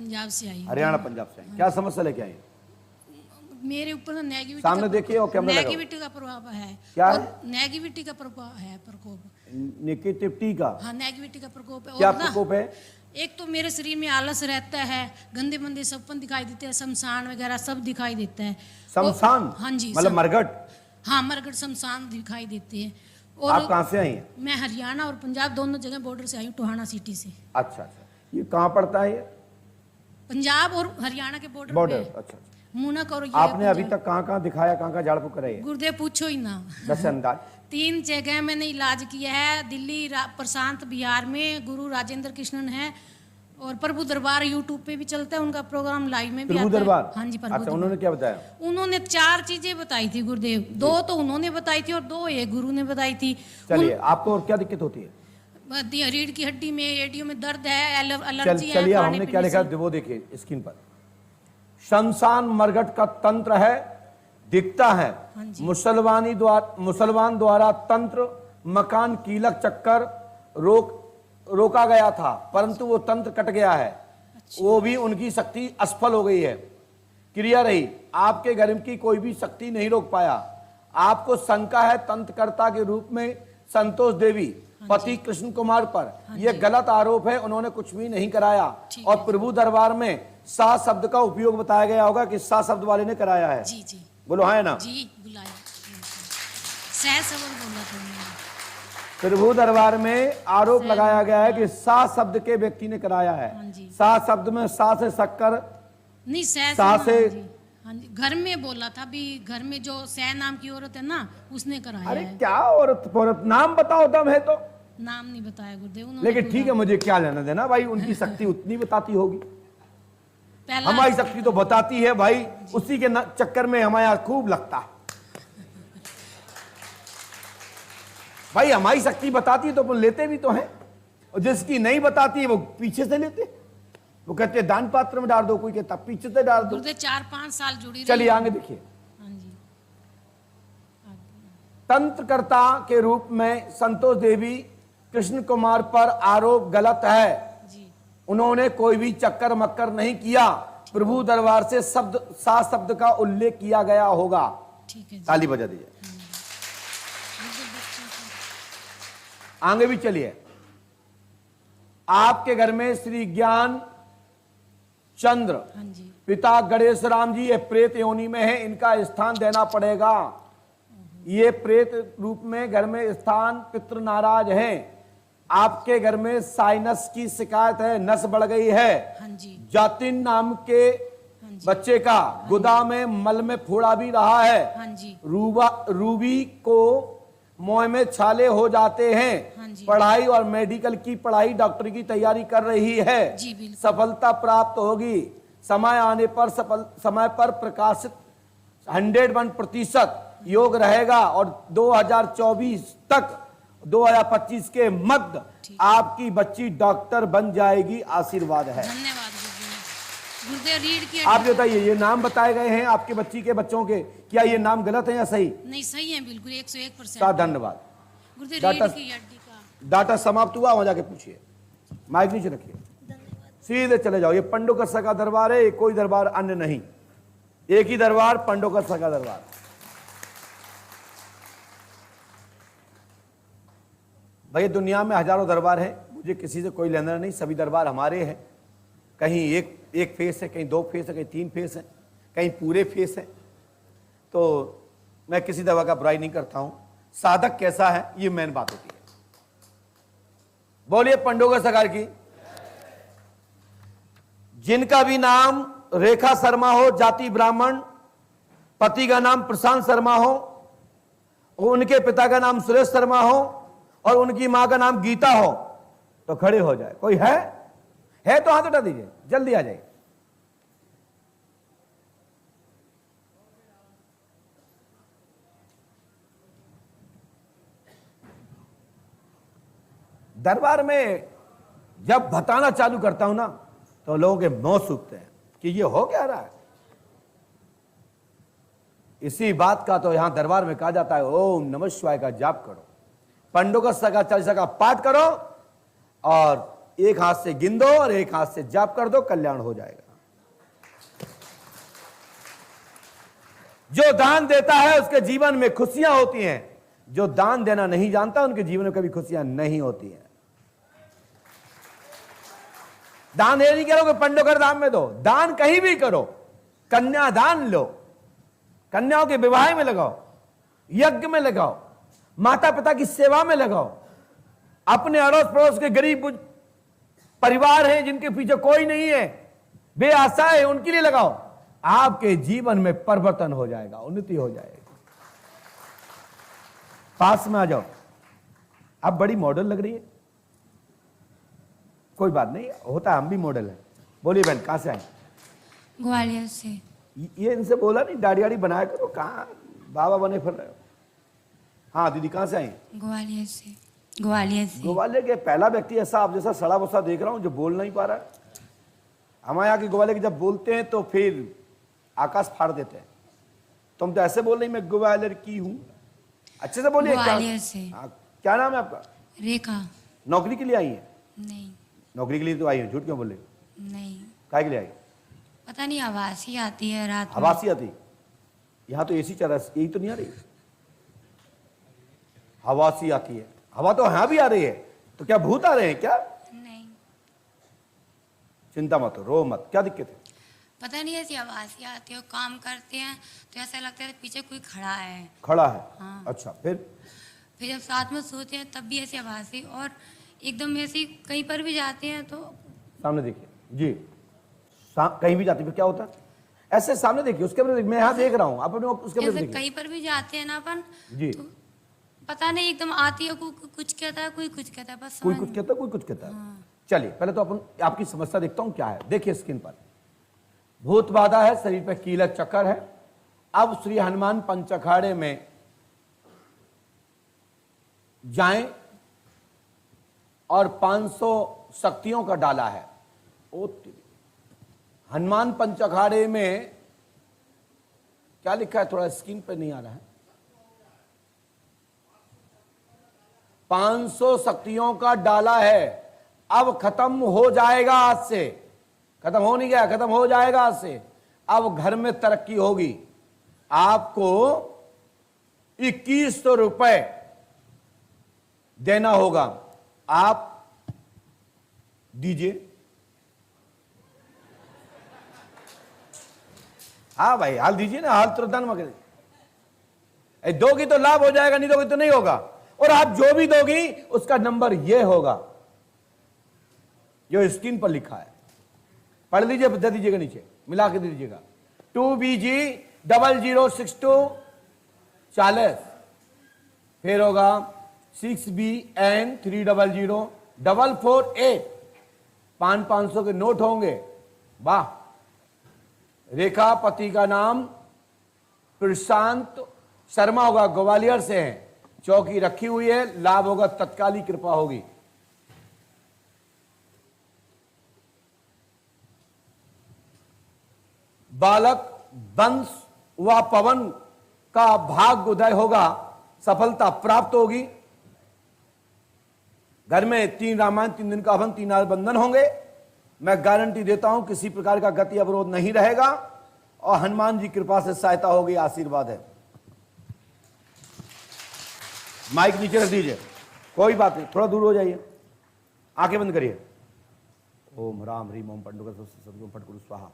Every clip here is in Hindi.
पंजाब से आई। हरियाणा पंजाब से आई। क्या समस्या लेके आई? मेरे ऊपर नेगेटिविटी सामने देखिए और कैमरा लगाओ। नेगेटिविटी का प्रभाव है। क्या और है? नेगेटिविटी का प्रभाव है, प्रकोप। नेगेटिविटी का? हाँ, नेगेटिविटी का प्रकोप है। क्या और ना, प्रकोप है? एक तो मेरे शरीर में आलस रहता है, गंदे मंदे सपन दिखाई देते हैं, शमशान वगैरह सब दिखाई देता है। शमशान? हाँ जी, मतलब मरघट? हाँ, मरघट शमशान दिखाई देते हैं। और आप कहाँ से आई हैं? मैं हरियाणा और पंजाब दोनों जगह बॉर्डर से आई हूँ, टोहाना सिटी से। अच्छा अच्छा, ये कहाँ पड़ता है ये? पंजाब और हरियाणा के बॉर्डर बॉर्डर। पे। अच्छा। मुनक और ये आपने अभी तक कहाँ कहाँ दिखाया, कहाँ कहाँ झाड़ फूक कराई है? गुरुदेव पूछो ही ना। बस अंदाज। 3 जगह मैंने इलाज किया है। दिल्ली प्रशांत बिहार में गुरु राजेंद्र कृष्णन है, और प्रभु दरबार यूट्यूब पे भी चलता है, उनका प्रोग्राम लाइव में भी आता है। प्रभु दरबार? हाँ जी, प्रभु अच्छा, उन्होंने क्या बताया? उन्होंने 4 चीजें बताई थी गुरुदेव। 2 तो उन्होंने बताई थी और 2 ये गुरु ने बताई थी। चलिए, आपको और क्या दिक्कत होती है? रीढ़ की हड्डी में, एडियो में दर्द है, एलर्जी है। चलिए, हमने क्या लिखा है वो देखिए स्क्रीन पर। शमशान मरघट का तंत्र है, दिखता है। मुसलमान द्वारा तंत्र, मकान, कीलक, चक्कर रोका गया था, परंतु वो तंत्र कट गया है। वो भी उनकी शक्ति असफल हो गई है, क्रिया रही। आपके घर की कोई भी शक्ति नहीं रोक पाया। आपको शंका है तंत्रकर्ता के रूप में संतोष देवी, पति कृष्ण कुमार पर। यह गलत आरोप है, उन्होंने कुछ भी नहीं कराया। और प्रभु दरबार में सा शब्द का उपयोग बताया गया होगा कि सा शब्द वाले ने कराया है। जी जी, बोलो हाँ है ना? जी, बुलाया। सह शब्द बोला था मैंने। प्रभु दरबार में आरोप लगाया गया है कि सा शब्द के व्यक्ति ने कराया है। सा शब्द में सा से शक्कर नहीं, सा से। हाँ जी, घर में बोला था भी, घर में जो सह नाम की औरत है ना, उसने कराया अरे है। क्या औरत नाम बताओ, दम है तो। नाम नहीं बताया गुरुदेव उन्होंने। लेकिन ठीक है, मुझे क्या लेना देना भाई, उनकी शक्ति उतनी बताती होगी। हमारी शक्ति तो बताती है भाई, उसी के चक्कर में हमारे यहाँ खूब लगता है भाई। हमारी शक्ति बताती है तो अपन लेते भी तो हैं, और जिसकी नहीं बताती है वो पीछे से लेते। वो कहते हैं दान पात्र में डाल दो, कोई कहता पीछे से डाल दो। 4-5 साल जुड़ी। चलिए आगे देखिए। हाँ जी, तंत्रकर्ता के रूप में संतोष देवी कृष्ण कुमार पर आरोप गलत है जी। उन्होंने कोई भी चक्कर मक्कर नहीं किया। प्रभु दरबार से सा शब्द का उल्लेख किया गया होगा। ठीक है, ताली बजा दीजिए। आगे भी चलिए। आपके घर में श्री ज्ञान चंद्र, हाँ जी, पिता गणेश राम जी, ये प्रेत योनि में है, इनका स्थान देना पड़ेगा। ये प्रेत रूप में घर में स्थान, पितृ नाराज हैं। आपके घर में साइनस की शिकायत है, नस बढ़ गई है। हाँ जी, जातिन नाम के बच्चे का गुदा में मल में फोड़ा भी रहा है। हाँ जी, रूबी को मोह में छाले हो जाते हैं। हाँ जी, पढ़ाई और मेडिकल की पढ़ाई, डॉक्टर की तैयारी कर रही है। जी, बिल्कुल। सफलता प्राप्त होगी। समय आने पर समय पर प्रकाशित 101% योग रहेगा, और 2024 तक 2025 के मध्य आपकी बच्ची डॉक्टर बन जाएगी। आशीर्वाद है। धन्यवाद गुरुदेव। रीढ़ की आप बताइए, ये नाम बताए गए हैं आपके बच्ची के बच्चों के, क्या ये नाम गलत है या सही? नहीं, सही है बिल्कुल, 101%। धन्यवाद। गुरुदेव, रीढ़ की हड्डी का डाटा समाप्त हुआ, वहां जाके पूछिए। माइक नीचे रखिए, सीधे चले जाओ। ये पंडोकस्सा का दरबार है, कोई दरबार अन्य नहीं, एक ही दरबार, पंडोकस्सा का दरबार। भाई दुनिया में हजारों दरबार है, मुझे किसी से कोई लेना नहीं, सभी दरबार हमारे हैं। कहीं एक फेस है, कहीं 2 फेस है, कहीं 3 फेस है, कहीं पूरे फेस है। तो मैं किसी दवा का बुराई नहीं करता हूं। साधक कैसा है ये मेन बात होती है। बोलिए पंडोकस्सा सरकार की। जिनका भी नाम रेखा शर्मा हो, जाति ब्राह्मण, पति का नाम प्रशांत शर्मा हो, उनके पिता का नाम सुरेश शर्मा हो, और उनकी मां का नाम गीता हो, तो खड़े हो जाए। कोई है तो हाथ उठा दीजिए, जल्दी आ जाए। दरबार में जब बताना चालू करता हूं ना, तो लोगों के मुंह सूखते हैं कि ये हो क्या रहा है। इसी बात का तो यहां दरबार में कहा जाता है, ओम नमः शिवाय का जाप करो, पंडोकस्सा का चालीसा का पाठ करो, और एक हाथ से गिन दो और एक हाथ से जाप कर दो, कल्याण हो जाएगा। जो दान देता है उसके जीवन में खुशियां होती हैं, जो दान देना नहीं जानता उनके जीवन में कभी खुशियां नहीं होती हैं। दान ये नहीं करो कि पंडोकर धाम में दो, दान कहीं भी करो। कन्यादान लो, कन्याओं के विवाह में लगाओ, यज्ञ में लगाओ, माता पिता की सेवा में लगाओ, अपने अड़ोस पड़ोस के गरीब परिवार हैं जिनके पीछे कोई नहीं है, बेआशा है, उनके लिए लगाओ। आपके जीवन में परिवर्तन हो जाएगा, उन्नति हो जाएगी। पास में आ जाओ। आप बड़ी मॉडल लग रही है। कोई बात नहीं, होता है, हम भी मॉडल है। बोलिए बहन, कहां से आए? ग्वालियर से। ये इनसे बोला नहीं दाढ़ी वाड़ी बनाया करो, कहां बाबा बने फिर रहे हो। हाँ दीदी, कहां से आई? ग्वालियर से। ग्वालियर से। ग्वालियर के पहला व्यक्ति ऐसा आप जैसा सड़ा बसा देख रहा हूं जो बोल नहीं पा रहा है। हमारे यहाँ के ग्वालियर के जब बोलते हैं तो फिर आकाश फाड़ देते हैं। तुम तो ऐसे बोल रही, मैं ग्वालियर की हूं। अच्छे से बोलिए। ग्वालियर से। क्या नाम है आपका? रेखा। नौकरी के लिए आई है? नहीं। नौकरी के लिए तो आई है, झूठ क्यों बोल रही? नहीं। काहे के लिए आई? पता नहीं, आवाज ही आती है रात में। आवाज ही आती? यहाँ तो एसी चल रहा है, यही तो नहीं आ रही? हवा सी आती है। हवा तो यहां भी आ रही है, तो क्या भूत आ रहे हैं क्या? नहीं। चिंता मत, रो मत। क्या दिक्कत है? पता नहीं, ऐसी आवाज ही आती है। काम करते हैं तो ऐसा लगता है पीछे कोई खड़ा है। खड़ा है? हाँ। अच्छा, फिर जब साथ में सोते हैं तब भी ऐसी आवाज है, और एकदम ऐसी कहीं पर भी जाते हैं तो सामने देखिए जी। कहीं भी जाती फिर क्या होता है? ऐसे सामने देखिए, उसके बाद मैं यहाँ देख रहा हूँ, आप अपने उसके बाद ऐसे देखिए कहीं पर भी जाते हैं ना अपन जी। तो पता नहीं, एकदम आती है, कुछ कहता है, कोई कुछ कहता है, बस कोई समझ कुछ नहीं। कहता है, कोई कुछ कहता है। चलिए पहले तो अपन आपकी समस्या देखता हूँ क्या है। देखिए स्क्रीन पर भूत बाधा है, शरीर पे कीलक चक्कर है। अब श्री हनुमान पंचअखाड़े में जाएं और 500 शक्तियों का डाला है। ओ हनुमान पंचअखाड़े में क्या लिखा है? थोड़ा स्क्रीन पे नहीं आ रहा है। 500 शक्तियों का डाला है। अब खत्म हो जाएगा आज से। खत्म हो नहीं गया, खत्म हो जाएगा आज से। अब घर में तरक्की होगी। आपको 2100 रुपए देना होगा। आप दीजिए। हाँ भाई, हाल दीजिए ना, हाल तुरंत मगर दोगी तो लाभ हो जाएगा, नहीं दोगी तो नहीं होगा। और आप जो भी दोगी उसका नंबर यह होगा जो स्क्रीन पर लिखा है। पढ़ लीजिए, दे दीजिएगा, नीचे मिला के दे दीजिएगा। 2BG0040, फिर होगा 6BN3004448। 500 के नोट होंगे। वाह। रेखा, पति का नाम प्रशांत शर्मा होगा, ग्वालियर से हैं। चौकी रखी हुई है, लाभ होगा, तत्काली कृपा होगी। बालक वंश व पवन का भाग्य उदय होगा, सफलता प्राप्त होगी। घर में 3 रामायण, 3 दिन का हवन, 3 नाग बंधन होंगे। मैं गारंटी देता हूं किसी प्रकार का गति अवरोध नहीं रहेगा और हनुमान जी कृपा से सहायता होगी, आशीर्वाद है। माइक नीचे रख दीजिए, कोई बात नहीं, थोड़ा दूर हो जाइए, आंखें बंद करिए। ओम राम ह्रीम ओम पंडुका सदगुरु फटकुरु स्वाहा।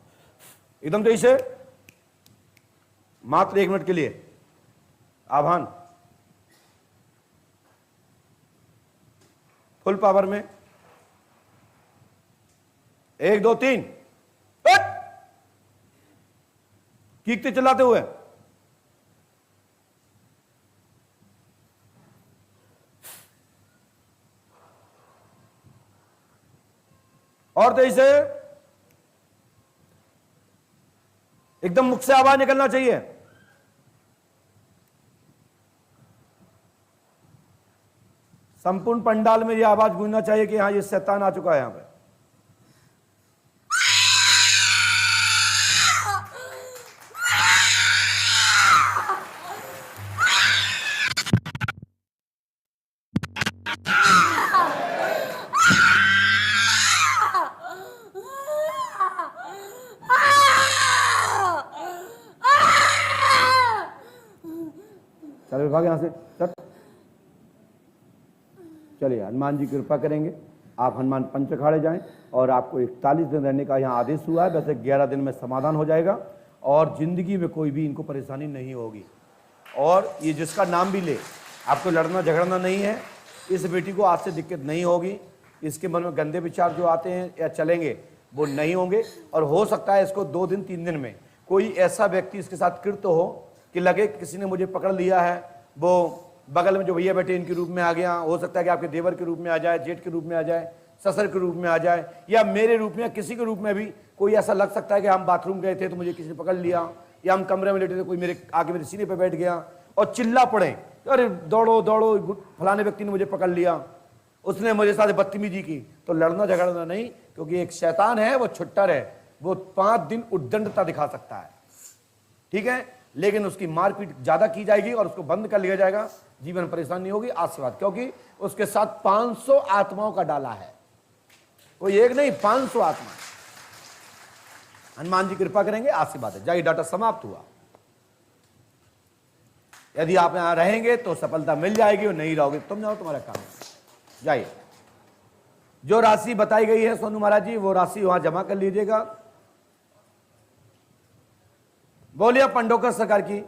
एकदम तेज से, मात्र 1 मिनट के लिए आभान, फुल पावर में। 1 2 3 कीकते चलाते हुए। और तेज से, एकदम मुख से आवाज निकलना चाहिए। संपूर्ण पंडाल में यह आवाज गूंजना चाहिए कि यहां ये शैतान आ चुका है। यहां पे चल भाग यहाँ से, चल। चलिए, हनुमान जी कृपा करेंगे, आप हनुमान पंच अखाड़े जाएं और आपको 41 दिन रहने का यहाँ आदेश हुआ है। वैसे 11 दिन में समाधान हो जाएगा और जिंदगी में कोई भी इनको परेशानी नहीं होगी। और ये जिसका नाम भी ले, आपको लड़ना झगड़ना नहीं है, इस बेटी को आज से दिक्कत नहीं होगी। इसके मन में गंदे विचार जो आते हैं या चलेंगे वो नहीं होंगे। और हो सकता है इसको 2 दिन 3 दिन में कोई ऐसा व्यक्ति इसके साथ कृत्य हो कि लगे किसी ने मुझे पकड़ लिया है, वो बगल में जो भैया बैठे इनके रूप में आ गया, हो सकता है कि आपके देवर के रूप में आ जाए, जेठ के रूप में आ जाए, ससुर के रूप में आ जाए, या मेरे रूप में या किसी के रूप में भी कोई ऐसा लग सकता है कि हम बाथरूम गए थे तो मुझे किसी ने पकड़ लिया, या हम कमरे में लेटे थे कोई मेरे आगे मेरे सीने पे बैठ गया और चिल्ला पड़े, अरे दौड़ो दौड़ो फलाने व्यक्ति ने मुझे पकड़ लिया, उसने मुझे साथ बदतमीजी की। तो लड़ना झगड़ना नहीं, क्योंकि एक शैतान है, वो छुट्टर है, वो 5 दिन उद्दंडता दिखा सकता है, ठीक है, लेकिन उसकी मारपीट ज्यादा की जाएगी और उसको बंद कर लिया जाएगा, जीवन परेशान नहीं होगी आशीर्वाद, क्योंकि उसके साथ 500 आत्माओं का डाला है, कोई एक नहीं 500 आत्मा। हनुमान जी कृपा करेंगे, आशीर्वाद है। जाइए, डाटा समाप्त हुआ। यदि आप यहां रहेंगे तो सफलता मिल जाएगी और नहीं रहोगे तुम जाओ, तुम्हारा काम है। जाइए, जो राशि बताई गई है सोनू महाराज जी, वो राशि वहां जमा कर लीजिएगा। बोलिए पंडोकर सरकार की।